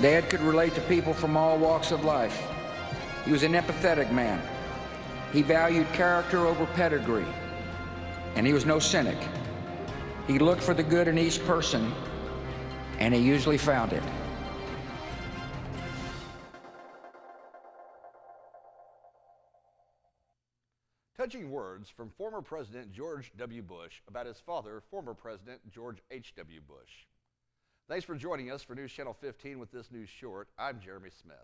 Dad could relate to people from all walks of life. He was an empathetic man. He valued character over pedigree, and he was no cynic. He looked for the good in each person, and he usually found it. Touching words from former President George W. Bush about his father, former President George H.W. Bush. Thanks for joining us for News Channel 15 with this news short. I'm Jeremy Smith.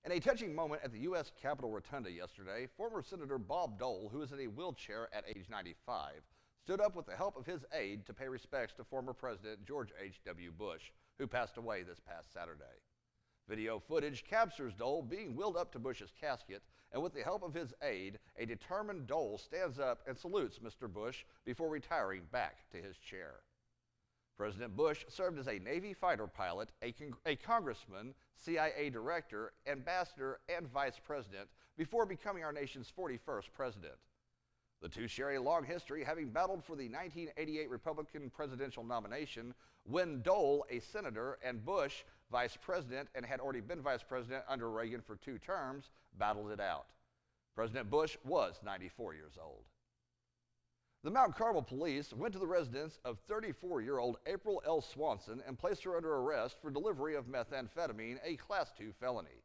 In a touching moment at the U.S. Capitol Rotunda yesterday, former Senator Bob Dole, who is in a wheelchair at age 95, stood up with the help of his aide to pay respects to former President George H.W. Bush, who passed away this past Saturday. Video footage captures Dole being wheeled up to Bush's casket, and with the help of his aide, a determined Dole stands up and salutes Mr. Bush before retiring back to his chair. President Bush served as a Navy fighter pilot, a congressman, CIA director, ambassador, and vice president before becoming our nation's 41st president. The two share a long history, having battled for the 1988 Republican presidential nomination when Dole, a senator, and Bush, vice president, and had already been vice president under Reagan for 2 terms, battled it out. President Bush was 94 years old. The Mount Carmel police went to the residence of 34-year-old April L. Swanson and placed her under arrest for delivery of methamphetamine, a Class II felony.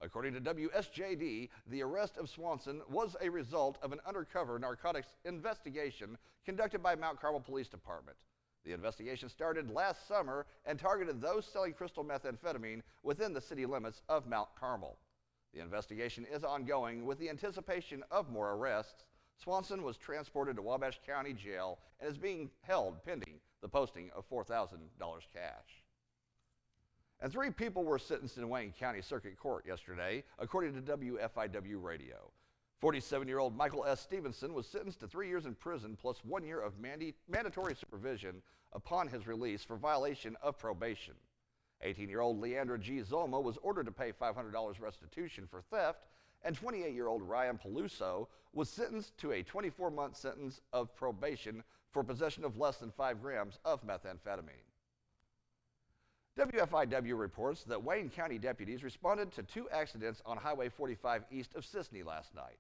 According to WSJD, the arrest of Swanson was a result of an undercover narcotics investigation conducted by Mount Carmel Police Department. The investigation started last summer and targeted those selling crystal methamphetamine within the city limits of Mount Carmel. The investigation is ongoing with the anticipation of more arrests. Swanson was transported to Wabash County Jail and is being held pending the posting of $4,000 cash. And 3 people were sentenced in Wayne County Circuit Court yesterday, according to WFIW Radio. 47-year-old Michael S. Stevenson was sentenced to 3 years in prison plus 1 year of mandatory supervision upon his release for violation of probation. 18-year-old Leandra G. Zolma was ordered to pay $500 restitution for theft, and 28-year-old Ryan Peluso was sentenced to a 24-month sentence of probation for possession of less than 5 grams of methamphetamine. WFIW reports that Wayne County deputies responded to 2 accidents on Highway 45 east of Sisney last night.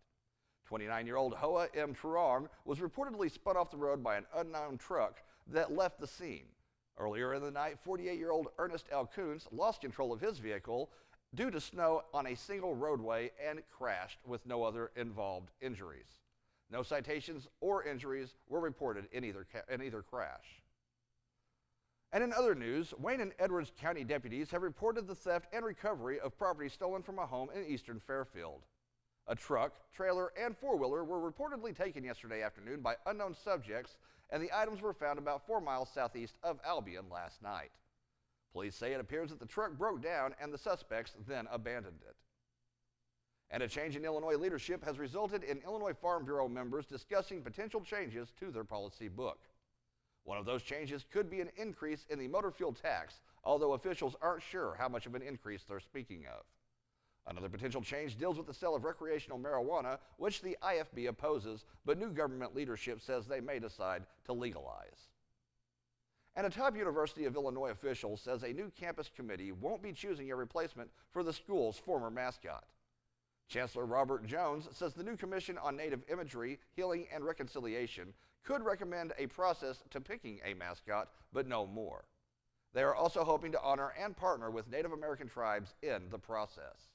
29-year-old Hoa M. Turong was reportedly spun off the road by an unknown truck that left the scene. Earlier in the night, 48-year-old Ernest L. Kuntz lost control of his vehicle due to snow on a single roadway and crashed with no other involved injuries. No citations or injuries were reported in either crash. And in other news, Wayne and Edwards County deputies have reported the theft and recovery of property stolen from a home in eastern Fairfield. A truck, trailer, and 4-wheeler were reportedly taken yesterday afternoon by unknown subjects, and the items were found about 4 miles southeast of Albion last night. Police say it appears that the truck broke down and the suspects then abandoned it. And a change in Illinois leadership has resulted in Illinois Farm Bureau members discussing potential changes to their policy book. One of those changes could be an increase in the motor fuel tax, although officials aren't sure how much of an increase they're speaking of. Another potential change deals with the sale of recreational marijuana, which the IFB opposes, but new government leadership says they may decide to legalize. And a top University of Illinois official says a new campus committee won't be choosing a replacement for the school's former mascot. Chancellor Robert Jones says the new Commission on Native Imagery, Healing, and Reconciliation could recommend a process to picking a mascot, but no more. They are also hoping to honor and partner with Native American tribes in the process.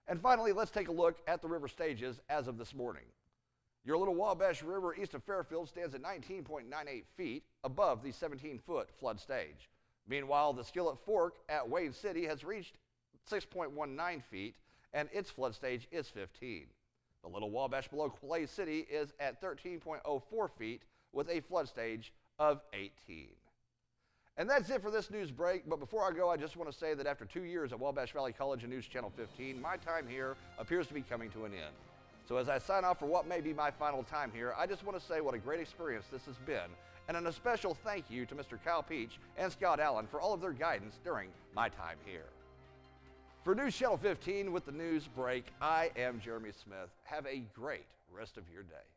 And finally, let's take a look at the river stages as of this morning. Your Little Wabash River east of Fairfield stands at 19.98 feet above the 17-foot flood stage. Meanwhile, the Skillet Fork at Wayne City has reached 6.19 feet, and its flood stage is 15. The Little Wabash below Clay City is at 13.04 feet with a flood stage of 18. And that's it for this news break, but before I go, I just want to say that after 2 years at Wabash Valley College and News Channel 15, my time here appears to be coming to an end. So as I sign off for what may be my final time here, I just want to say what a great experience this has been, and a special thank you to Mr. Kyle Peach and Scott Allen for all of their guidance during my time here. For News Channel 15 with the news break, I am Jeremy Smith. Have a great rest of your day.